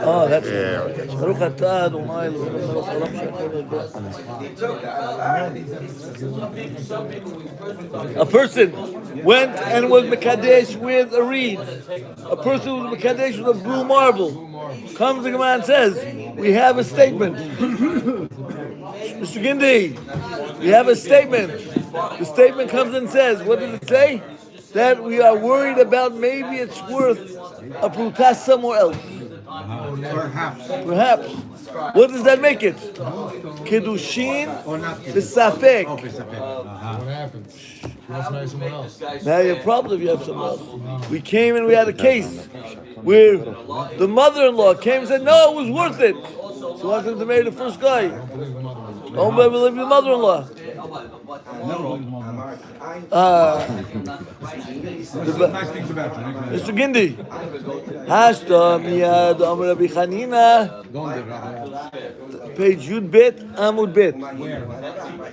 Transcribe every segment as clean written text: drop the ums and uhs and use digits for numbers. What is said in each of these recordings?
Oh, that's Baruch atah Adonai Eloheinu melech haolam she'achol. A person went and was mekadesh with a reed. A person who was mekadesh with a blue marble. Comes the Gemara and says, we have a statement. Mr. Gindi, we have a statement. The statement comes and says, what does it say? That we are worried about maybe it's worth a prutas somewhere else. Perhaps. What does that make it? Kiddushin b'safek. What happens? You must marry someone else. Now you have a problem if you have someone else. We came and we had a case where the mother-in-law came and said, no, it was worth it. She wanted him to marry the first guy. Don't believe the mother-in-law. Mr. Gindi, Hashta miyad Amar Rabbi Chanina, page Yud Bet Amud Bet.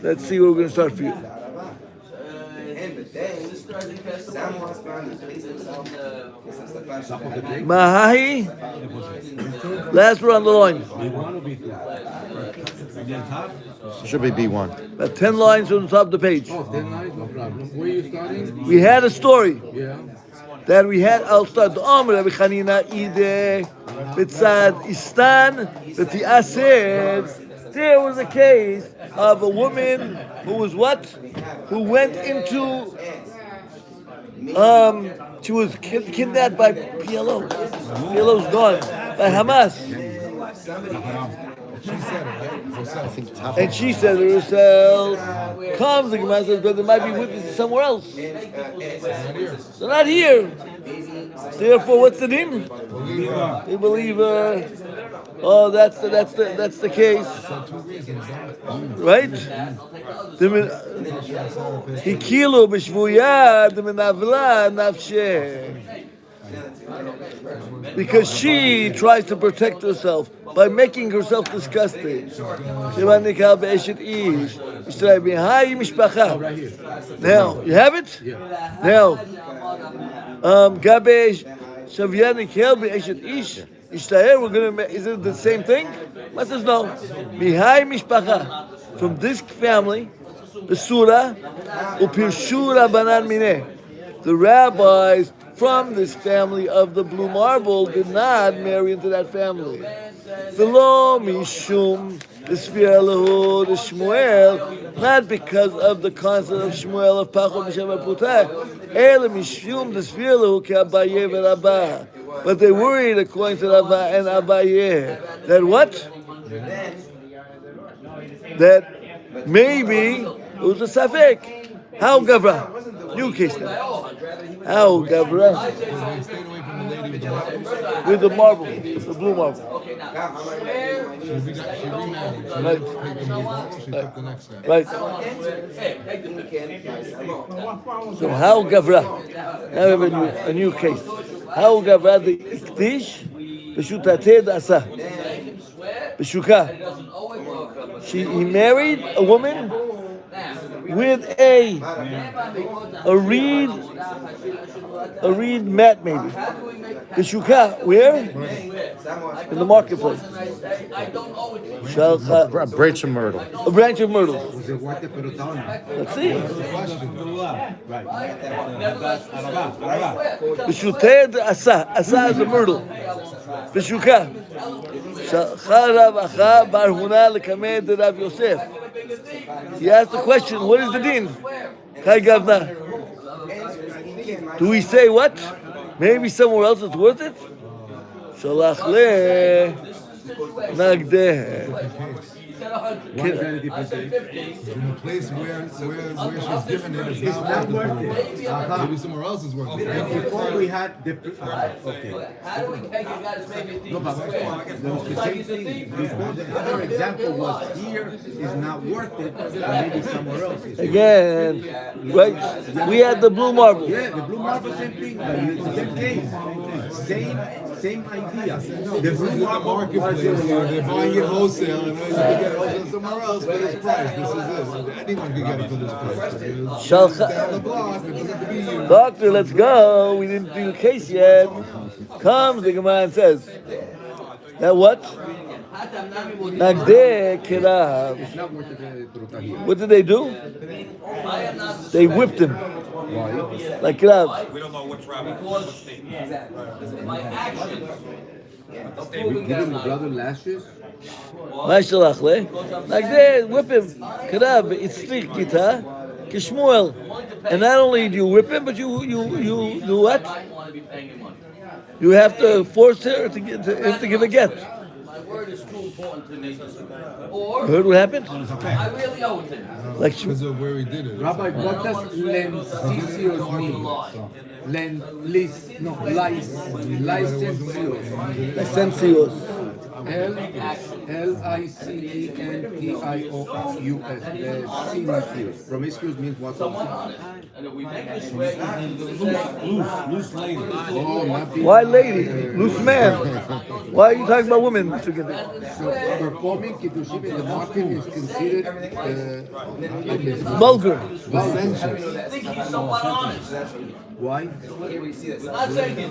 Let's see where we're going to start for you. Mahahi, last word on the line. Should be B1. About 10 lines on the top of the page. 10 lines, no problem. Where are you starting? We had a story. Yeah. That we had, I'll start the Amr Rabbi Chanina Ide Bitzad Istan B'ti'ah said there was a case of a woman who was what? Who went into she was kidnapped by PLO. PLO's gone by Hamas. And she said to herself, comes the Gemara says, but there might be witnesses somewhere else. They're not here. Therefore, what's the din? They believe oh, that's the case. Right? Hikilu b'shvuyad minavla nafsheh. Because she tries to protect herself by making herself disgusting. Now, you have it? Now, we're going to, is it the same thing? I says no. From this family, the rabbis from this family of the blue marble did not marry into that family. V'lo mishum d'Shmuel, not because of the concept of Shmuel of Pachot Mishem Putah, ele mishum d'Shmuel ke'Abaye v'Rabba. But they worried, according to Rava and Abaye, that what? That maybe it was a safek. How Gavra? New case now. How Gavra? With the marble, the blue marble. Right. So how Gavra? Now we have a new case. How Gavra the Ikdish B'shutateh Dasa B'shuka. He married a woman with a reed mat maybe. The shukah, where? In the marketplace. A branch of myrtle. A branch of myrtle. Let's see. The shuteh asa. Asa is a myrtle. The shukah. Shacharav acha bar huna lekamed Rav Yosef. He asked the question, what is the din? Kai Gavna. Do we say what? Maybe somewhere else it's worth it? Shalach le nagdeh. Why is that a different thing? In the place where she's given it, it's not worth it. Maybe somewhere else is worth it. Before we had the okay. No, but the same thing. Before the other example was here is not worth it, but maybe somewhere else. Again, right? We had the blue marble. Yeah, the blue marble, same thing. Same case. Same idea. The blue marble marketplace. They're buying it wholesale. go somewhere else for this price. This is it. Anyone can get it for this price. Shalcha- Down the block, it doesn't have to be you. Doctor, let's go. We didn't do the case yet. Comes the Gemara and says, that what? Nagdeh Kirav. It's not worth it. What did they do? They whipped him. Why? Like Kirav. We don't know which rabbi, what state. My actions. We give him brother lashes. Like they whip him. Kirav, it's kita, Kishmuel. And not only do you whip him, but you do what? You have to force her to give a get. My word is too important to make this. Or You heard what happened? I really owe it to him. Like Because of where he did it. Rabbi, what does lencisios mean? Licencios. Licencious. Promiscuous means what? And if we make this way, Loose lady. Oh, not the- Why lady? Loose man. Why are you talking about women, Mr. Gindi? So performing Kiddushin in the market is considered Vulgar. I think he's somewhat honest. Why? Not saying he's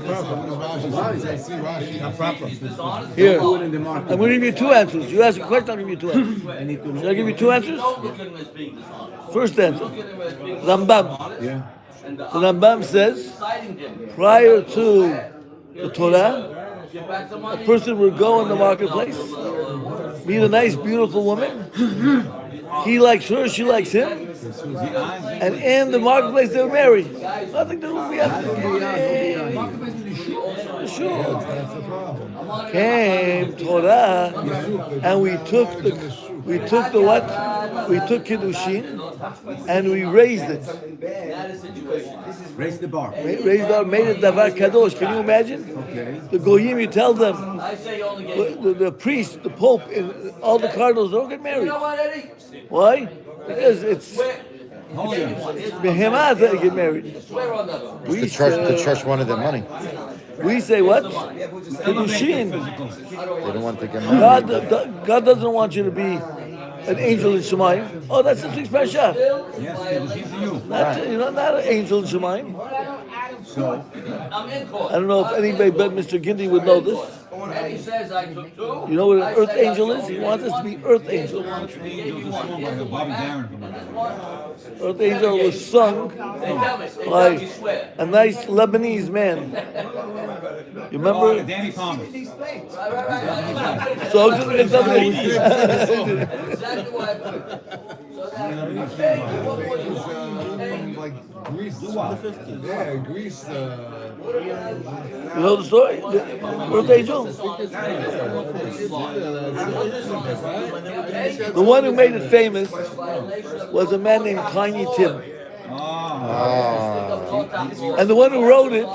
dishonest. Here, Do it in the market. I'm going to give you two answers. You ask a question, I'll give you two answers. I need to Should know. I give you two answers? Don't look at him as being dishonest. First answer. Look at him as being Rambam. Yeah. And The Rambam says, citing him. prior to the Torah, Give back the a money. person would go in the marketplace, meet a nice, beautiful woman. He likes her, she likes him. And in the marketplace, they were married. Nothing to do with Sure. That's the problem. Came Torah, and we took the what? We took Kiddushin, and we raised it. Raise the bar. Raised it, made it davar kadosh. Can you imagine? Okay. The goyim, you tell them, I say you only gave. the priest, the pope, and all the cardinals don't get You married. know what, Eddie? Why? Because it's It's behemoth that get married. swear on that. We The church wanted their money. we say what? Kiddushin. They didn't want to get married. God doesn't want you to be an angel in Shemayim. Oh, that's the sixth parasha. Not an angel in Shemayim. So, I'm in court. I don't know if anybody but Mr. Gindi would know this. Eddie says I took two. You know what an earth angel is? He wants us to be earth angels. Earth angel was sung They tell me. They tell by me swear. a nice Lebanese man. You remember? Danny Thomas. So it's Exactly what I put. So that what were you? Like Greece. Yeah, Greece. You know the story? The earth angel? The one who made it famous was a man named Tiny Tim. And the one who wrote it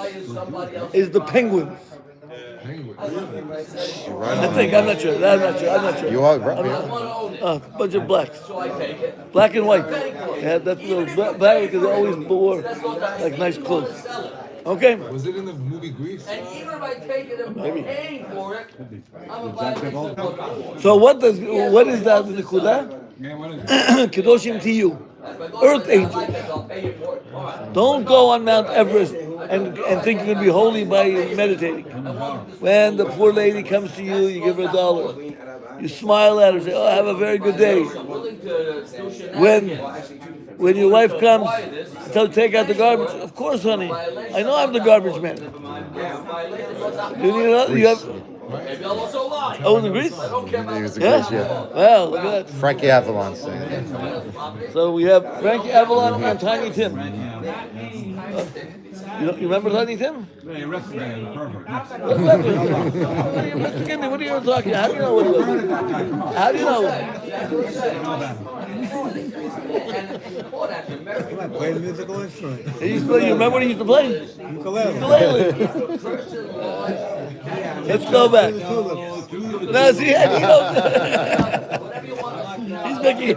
is the Penguins. I think, I'm not sure. You are Rabbi. A bunch of blacks. So I take it. Black and white. Yeah, that's the black because they always wore like nice clothes. Okay. Was it in the movie Grease? And even if I take it and I'm paying for it, I'm a violation. So what is that in the Kudah? Yeah, what is it? Kedoshim to you. Earth angels. I'll pay you for it. All right. Don't go on Mount Everest and think you're going to be holy by meditating. When the poor lady comes to you, you give her $1. You smile at her, say, "Oh, have a very good day." Willing to do shit When your wife comes, tell her to take out the garbage. Of course, honey. I know I'm the garbage man. You need another? You have? Maybe I'll also lie. Oh, the Greece? I don't care about He was a Yeah. Greece, yeah. Well, look at that. Frankie Avalon sang it. So we have Frankie Avalon and Tiny Tim. You remember Tiny Tim? Yeah, restaurant, perfect. What are you talking? How do you know what it was? How do you know? Play a musical instrument. He used to play, you remember what he used to play? Ukulele. Let's go back. No, see, he knows. He's making,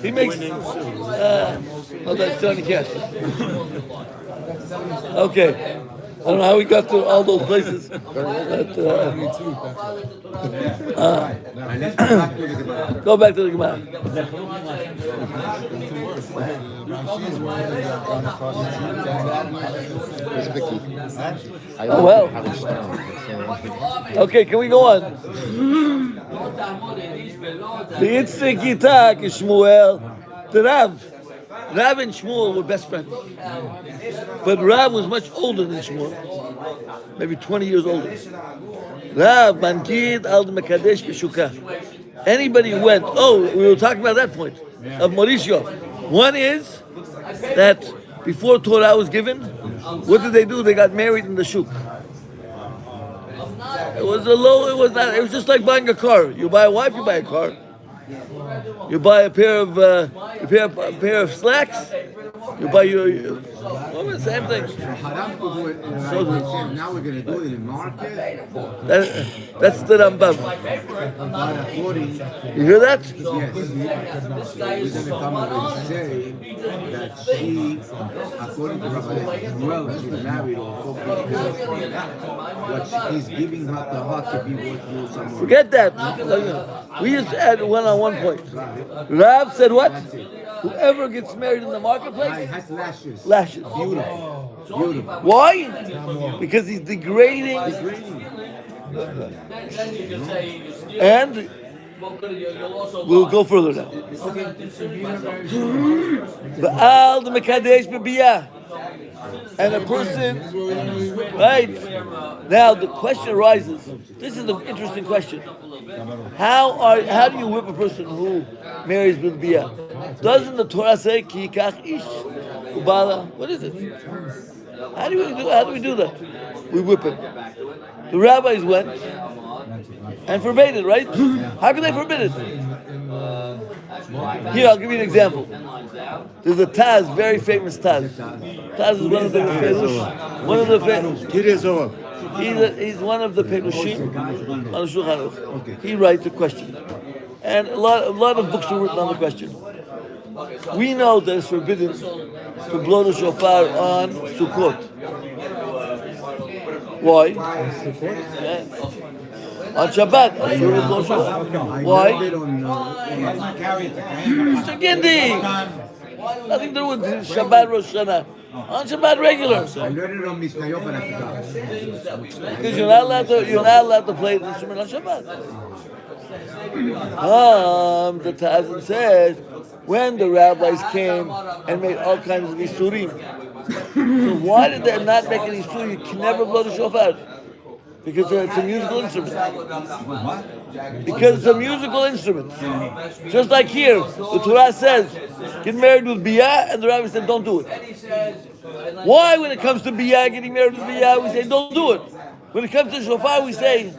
he makes, oh, that's Johnny Cash. Okay. I don't know how we got to all those places. But, go back to the Gemara. Where's Vicky? Oh, well. I was stoned. Okay, can we go on? The Yitzchak Yitak is Shmuel. The Rav and Shmuel were best friends. But Rav was much older than Shmuel. Maybe 20 years older. Rav, Mankid, Al Mekadesh, B'Shukah. Anybody who went, we were talking about that point of Mauricio. One is that before Torah was given, what did they do? They got married in the shuk. It was just like buying a car. You buy a wife, you buy a car. You buy a pair of slacks. You buy the same thing. Now we're going to do it in market. That's the Rambam. You hear that? Yes. We're going to come over and say that she, according to Rabbi, well, she's married or what he's giving her to her to be worth you somewhere. Forget that. We just add one point. Rav said what? Whoever gets married in the marketplace has lashes. Lashes. Beautiful. Why? Because he's degrading. And we'll go further now. V'al mekadesh b'biyah. And a person, right? Now the question arises. This is the interesting question. How do you whip a person who marries with biyah? Doesn't the Torah say ki kach ish ubala? What is it? How do we do that? We whip him. The rabbis went and forbade it, right? How can they forbid it? Here, I'll give you an example. There's a Taz, very famous Taz. Taz is one of the he's one of the Perushim on the Shulchan Aruch. He writes a question, and a lot of books are written on the question. We know that it's forbidden to blow the shofar on Sukkot. Why? Yeah. On Shabbat, blow shofar. Why? Mr. Gindi, nothing to do with Shabbat Rosh Hashanah. On Shabbat regular. I learned it on Mishnayot, but I forgot. Because you're not allowed to play the instrument on Shabbat. The Tazan says when the rabbis came and made all kinds of isurim. So why did they not make an isur? You can never blow the shofar. Because it's a musical instrument. Because it's a musical instrument. Just like here, the Torah says, get married with biyah, and the rabbi said, don't do it. Why, when it comes to biyah, getting married with biyah, we say, don't do it. When it comes to shofar, we say,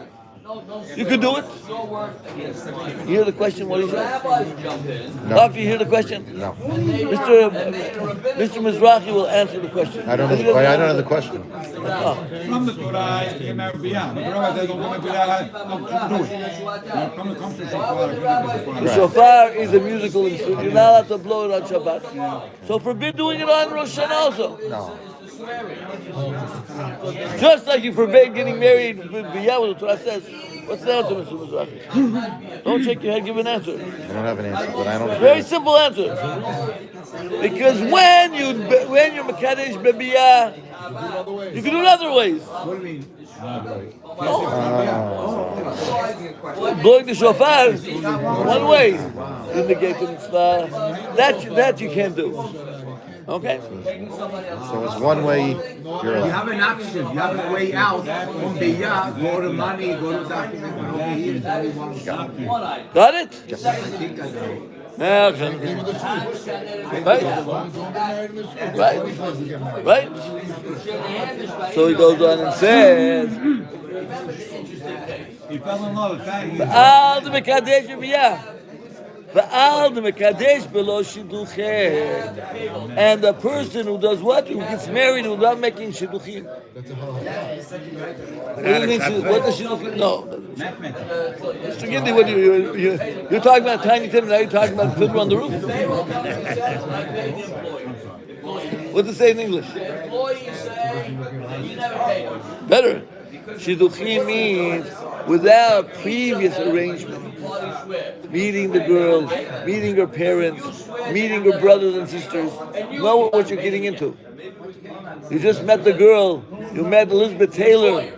you could do it. You hear the question, what is it? No. Doctor, you hear the question? No. Mr. Mizrahi will answer the question. I don't know the question. From the Torah, you can marry beyond. The Torah says, don't come to do it. Come to shofar. The shofar is a musical instrument. You're not allowed to blow it on Shabbat. So forbid doing it on Rosh Hashanah also. No. Just like you forbid getting married with biyah, what the Torah says. What's the answer, Mr. Mizrahi? Don't shake your head, give an answer. I don't have an answer, but I don't. Very simple answer. Because when you're Mekadesh bebiyah, you can do it other ways. What do you mean? Blowing the shofar, one way. You negate the mitzvah. That you can't do. Okay? So it's one way. You have an option. You have a way out. On biyah, go to money, go to document, go over here. Got it? I think I know. Okay. Right. So he goes on and says, He fell in love. V'al d'mekadesh b'biyah. V'al d'mekadesh b'lo shidduchim. And the person who does what? Who gets married without making shidduchim. What does shidduchim? No. Mr. Gindi, what you're talking about Tiny Tim, now you're talking about Fiddler on the Roof? What does it say in English? The employee say, you never paid him. Better. Shidduchim means without previous arrangement. Party swear. Meeting the girl, meeting her parents, meeting her brothers and sisters. Know what you're getting into. You just met the girl. You met Elizabeth Taylor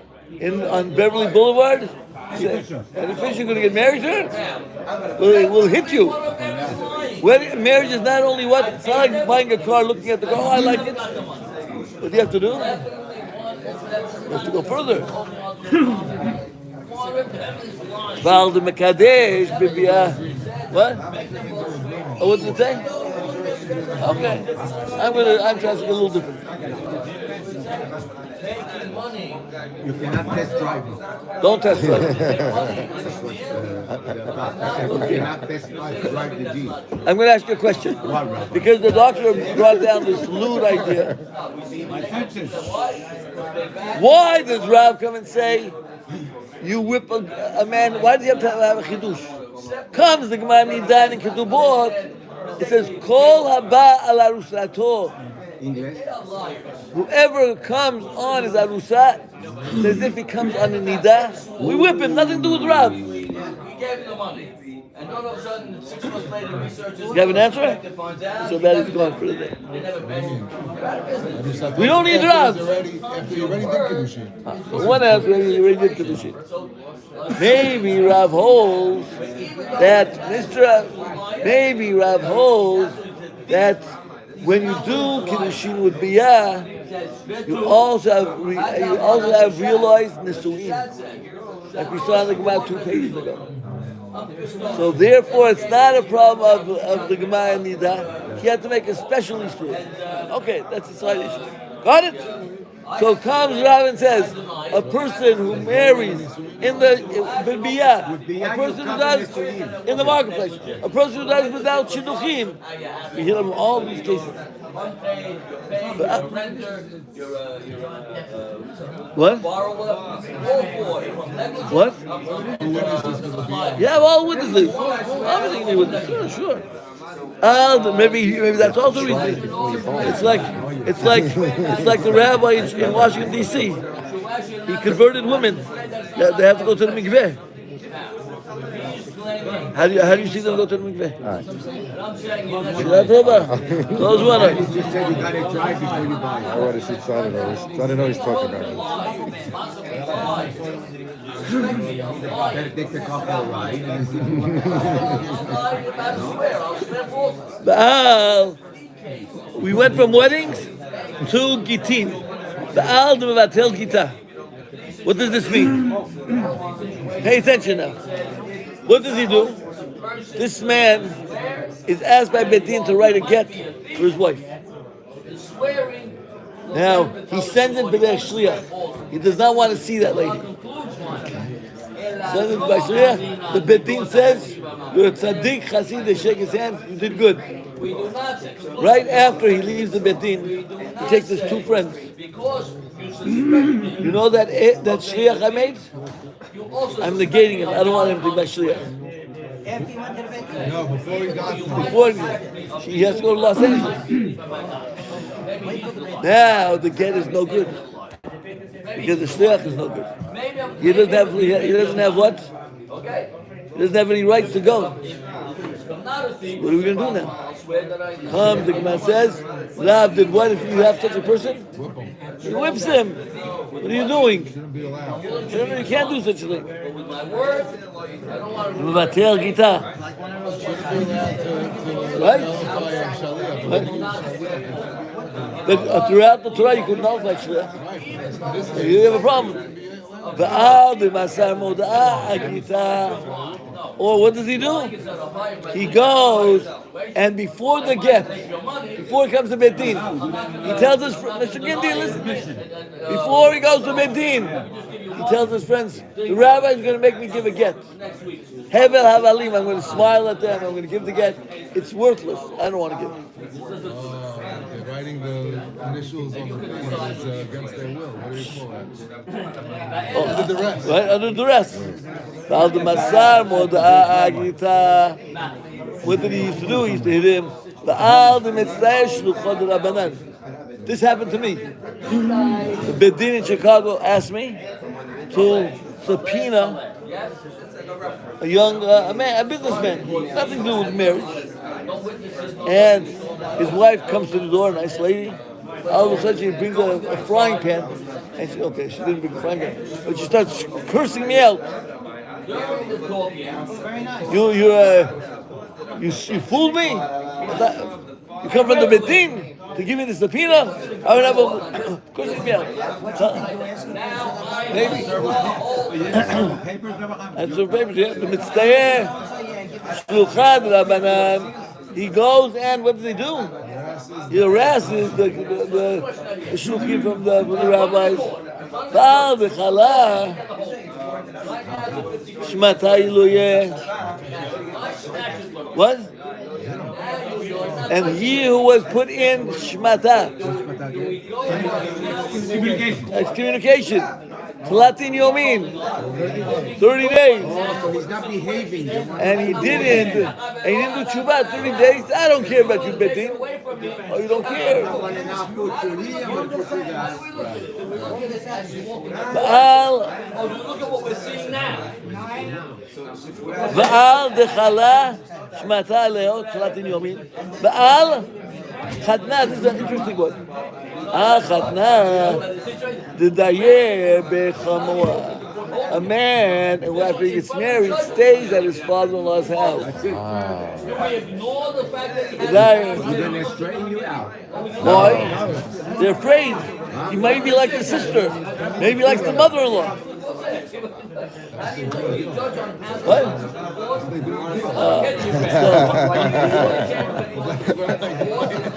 on Beverly Boulevard. And the fish you're going to get married to her? Well, it will hit you. Marriage is not only what, it's not like buying a car, looking at the car, oh, I like it. What do you have to do? You have to go further. Val de Mekadesh, Bibia. What? Oh, what did it say? Okay. I'm trying to get a little different. You cannot test drive it. Don't test drive. You cannot test drive the Jeep. I'm going to ask you a question. Because the doctor brought down this lewd idea. Why does Rav come and say, you whip a man? Why does he have to have a Kiddush? Comes the Gemara Nidan in Ketubot. It says, Kol haba ala rusato. English? Whoever comes on his arusa, it's as if he comes on a nida. We whip him, nothing to do with Rav. He gave him the money. And all of a sudden, 6 months later, researchers... You have an answer? So that is gone for the day. They never paid him. You're out of business. We don't need Rav. After you already did Kiddushin. One answer, you already did Kiddushin. Maybe Rav holds that maybe Rav holds that when you do Kiddushin with Biyah, you also have realized Nisu'im. Like we saw in the Gemara 2 pages ago. So therefore, it's not a problem of the Gemara Nida. He had to make a special issue. Okay, that's a side issue. Got it? So comes Rav and says, a person who marries in the Biyah, a person who does in the marketplace, a person who does without Shidduchim, we hear them in all these cases. Unpaid, you're a renter, you're a What? borrower, all four. What? You have all witnesses. Everything you witnesses. Sure. Maybe that's also a reason. It's like the rabbi in Washington D.C. He converted women. They have to go to the mikveh. How do you see them go to the mikveh? Close one up. You just said you got to drive before you buy it. I want to see I don't know he's talking about. Better take the car for a ride. We went from weddings to Gitin. Ba'al de Mevatel Gita. What does this mean? Pay attention now. What does he do? This man is asked by Bedin to write a get for his wife. Now, he sends it b'derech shliach. He does not want to see that lady. Sends it by shliach. The Bedin says, you're a tzaddik, chassid, they shake his hand, you did good. Right after he leaves the Bedin, he takes his 2 friends. You know that shliach I made? I'm negating him. I don't want him to be my shliach. No, before he got to Before he has to go to Los Angeles. Now the get is no good because the shliach is no good. He doesn't have what? He doesn't have any rights to go. What are we going to do now? The Gemara says, Rav did what if you have such a person? He whips him. What are you doing? You can't do such a thing. Mevatel Gita. Right? But throughout the Torah, you could nullify shliach. You have a problem. Or what does he do? He goes, and before the get, before he comes to Bedin, he tells his friend, Mr. Gindi, listen. Before he goes to Bedin, he tells his friends, the rabbi is going to make me give a get. Hevel Havalim, I'm going to smile at them, I'm going to give the get. It's worthless. I don't want to give it. they're writing the initials on the thing is against their will. What do you call that? Under duress. Right, under duress. What did he used to do? He used to hit him. This happened to me. The Beit Din in Chicago asked me to subpoena a young a businessman, nothing to do with marriage. And his wife comes to the door, a nice lady. All of a sudden, she brings a frying pan. And she didn't bring a frying pan, but she starts cursing me out. You fooled me. You come from the Beit Din to give me the subpoena. I would have a cursing me out. Maybe. And some papers, yeah. The Mitztayer, Shluchad Rabbanan. He goes and what does he do? He harasses the shluchim from the rabbis. Ba'al v'chala shmata iluye. What? And he who was put in shmata, excommunication, Latin Yomin, 30 days. So he's not behaving. And he didn't do tshuva 30 days. I don't care about you, Beit Din. Oh, you don't care. I'm going to now put you here, I'm going to put you there. Look at what we're seeing now. Va'al dechala shmata leo Latin Yomin. Va'al chatna. This is an interesting one. Chatna the dayer bechamua. A man who after he gets married stays at his father-in-law's house. Then they straighten you out. Why? They're afraid. He might be like the sister. Maybe like the mother-in-law. What?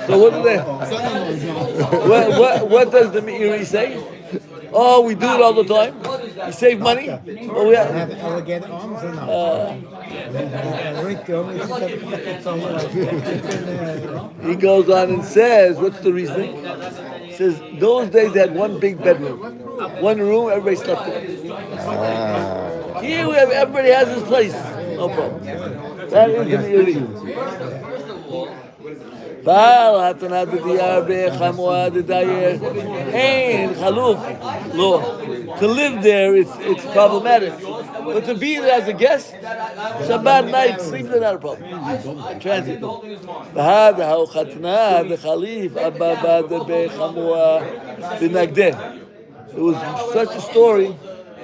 So what do they? What does the Meiri say? Oh, we do it all the time. We save money. Oh, we have alligator arms or not? He goes on and says, what's the reasoning? He says, those days they had one big bedroom. One room, everybody slept in. Here we have, everybody has his place. No problem. That is the Meiri. Baal hatanat b'diyar be'chamua d'dayer ein chaluf. Lo, to live there it's problematic, but to be there as a guest, Shabbat night, sleep there not a problem. Transit. V'had ha'ochatna b'chalif abba b'ad be'chamua b'nagdeh. It was such a story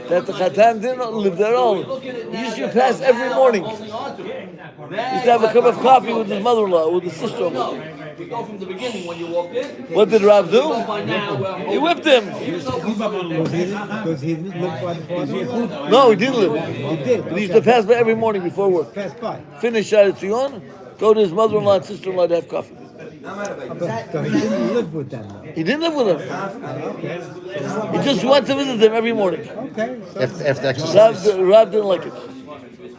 that the Chatan didn't live there alone. He used to pass every morning. He used to have a cup of coffee with his mother-in-law, with his sister-in-law. We go from the beginning when you walked in. What did Rav do? He whipped him. Because he didn't live by the father. No, he didn't live. He did. But he used to pass by every morning before work. Pass by. Finish Shad Tzion, go to his mother-in-law and sister-in-law to have coffee. So he didn't live with them. He didn't live with them. Okay. He just went to visit them every morning. Okay. So After exercise. Rav didn't like it.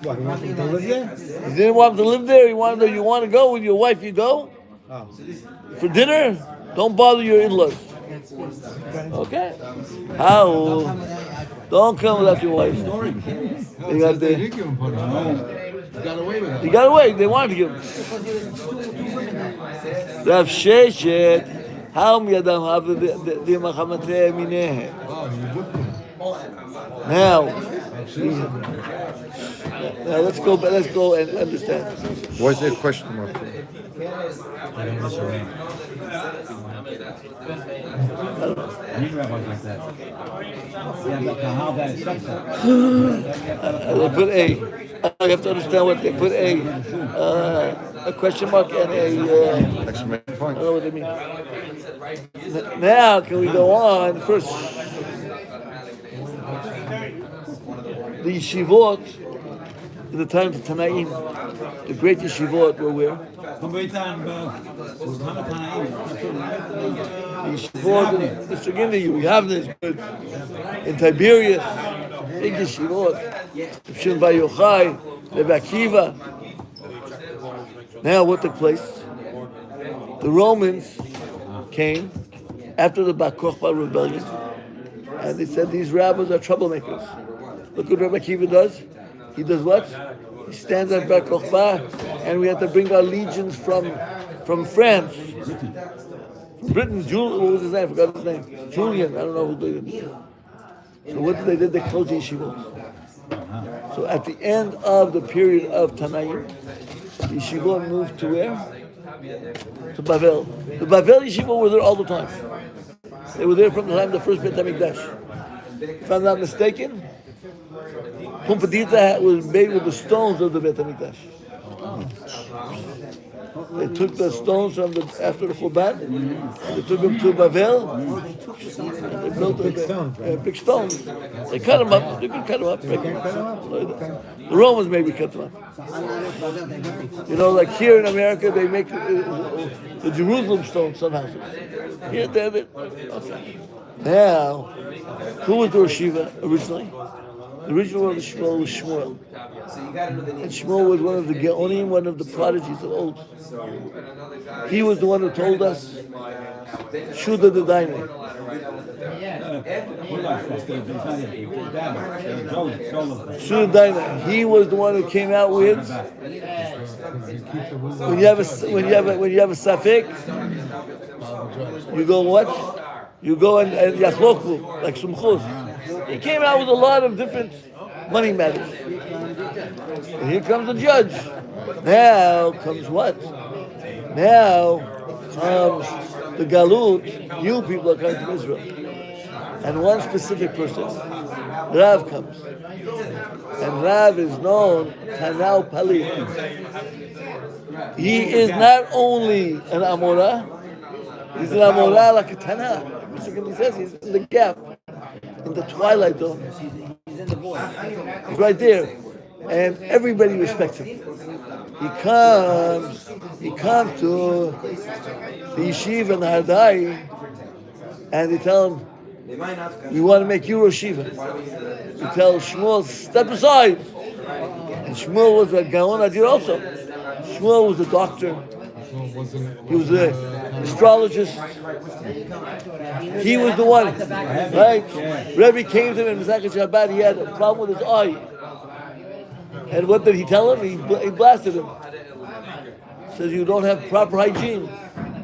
what, he wanted to live there? He didn't want him to live there. He wanted you want to go with your wife, you go. Oh. For dinner, don't bother your in-laws. Okay? How? Don't come without your wife. They got They the, did give him punishment. He got away with he it. got away. They wanted to give him. Rav Sheshet, how yadam have the machamate mineh. Oh, he whipped him. Now, let's go and understand. What's the question mark? They put a. You have to understand what they put a question mark and a. Exclamation I point. don't know what they mean. Now, can we go on first? The yeshivot in the times of Tanaim, the great yeshivot were where? The yeshivot in Sagina, you have this good. In Tiberias, big yeshivot. Shimon Bar Yochai, Rabbi Akiva. Now, what took place? The Romans came after the Bar Kokhba rebellion, and they said these rabbis are troublemakers. Look what Rabbi Akiva does. He does what? He stands at Bar Kokhba, and we have to bring our legions from France. Britain, what was his name? I forgot his name. Julian, I don't know who did it. So what did they do? They closed the yeshivot. So at the end of the period of Tanaim, the yeshivot moved to where? To Bavel. The Bavel yeshiva were there all the time. They were there from the time of the first Beit HaMikdash. If I'm not mistaken, Pumbedita was made with the stones of the Beit HaMikdash. They took the stones from after the Churban, they took them to Bavel, and they built big stones. They cut them up, they could cut them up, break them up. The Romans maybe cut them up. You know, like here in America, they make the Jerusalem stones, some houses. Here, they have it. Okay. Now, who was the Rosh Yeshiva originally? The original Rosh Yeshiva was Shmuel. And Shmuel was one of the Geonim, one of the prodigies of old. He was the one who told us, Shuda the Daimon. Shuda Daimon. He was the one who came out with, when you have a safek, you go what? You go and yachloku, like sumchus. He came out with a lot of different money matters. And here comes the judge. Now comes what? Now comes the galut. You people are coming to Israel. And one specific person, Rav, comes. And Rav is known, Tanau Pali. He is not only an Amorah, he's an Amorah like a Tanah. He says he's in the gap, in the twilight zone. He's right there. And everybody respects him. He comes to the yeshiva and the Hardai, and they tell him, we want to make you Rosh Yeshiva. They tell Shmuel, step aside. And Shmuel was a Gaon Adir also. Shmuel was a doctor. He was an astrologist. He was the one, right? Rabbi came to him in Masachet Shabbat. He had a problem with his eye. And what did he tell him? He blasted him. Says, you don't have proper hygiene.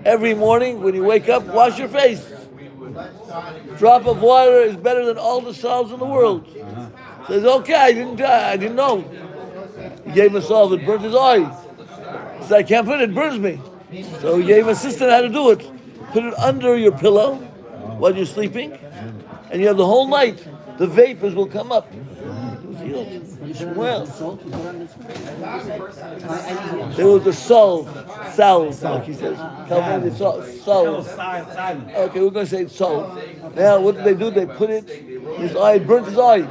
Every morning when you wake up, wash your face. Drop of water is better than all the salves in the world. Says, okay, I didn't know. He gave him a salve, it burnt his eye. He said, I can't put it, it burns me. So he gave an assistant how to do it. Put it under your pillow while you're sleeping, and you have the whole night. The vapors will come up. It was healed. Well, there was a salve, like he says. California salve. Okay, we're going to say salve. Now, what did they do? They put it, his eye, it burnt his eye.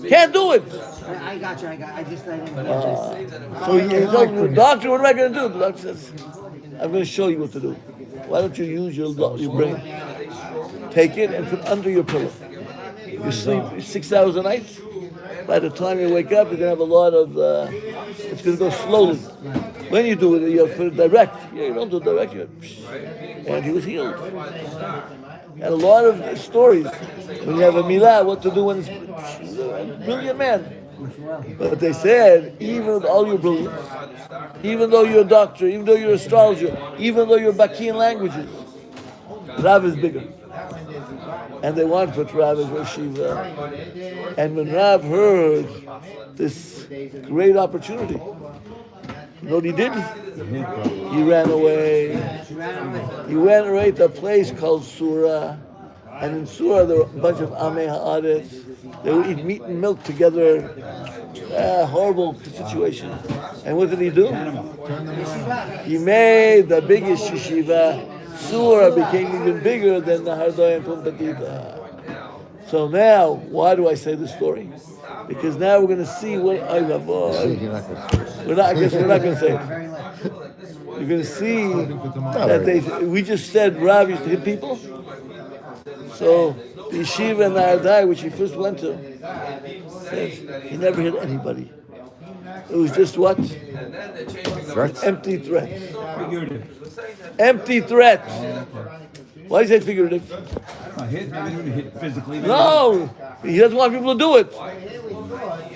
Can't do it. I got you. I didn't. So he told the doctor, what am I going to do? The doctor says, I'm going to show you what to do. Why don't you use your brain? Take it and put it under your pillow. You sleep 6 hours a night. By the time you wake up, you're going to have a lot of, it's going to go slowly. When you do it, you have to put it direct. Yeah, you don't do it direct. And he was healed. And a lot of stories. When you have a milah, what to do when it's a brilliant man. But they said, even with all your brilliance, even though you're a doctor, even though you're an astrologer, even though you're Baki in languages, Rav is bigger. And they wanted to put Rav as Rosh Yeshiva. And when Rav heard this great opportunity, you know what he did? He ran away. He went right to a place called Surah. And in Surah, there were a bunch of Amei Ha'aretz. They would eat meat and milk together. Horrible situation. And what did he do? He made the biggest yeshiva. Surah became even bigger than the Hardai and Pumbedita. So now, why do I say this story? Because now we're going to see what I love. I guess we're not going to say it. You're going to see that we just said Rav used to hit people. So the yeshiva and the Hardai, which he first went to, said he never hit anybody. It was just what? Threats? Empty threat. Empty threat. Why is that figurative? Hit physically. No, he doesn't want people to do it.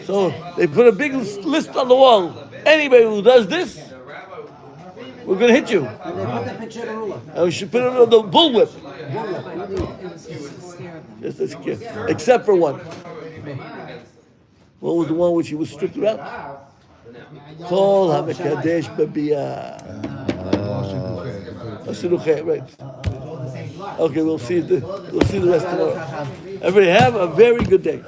So they put a big list on the wall. Anybody who does this We're going to hit you. And they put the picture of the ruler. And we should put it on the bullwhip. Just as gift. Except for one. What was the one which he was strict about? Kol HaMekadesh B'Biyah. Right. Okay, we'll see the rest tomorrow. Everybody have a very good day.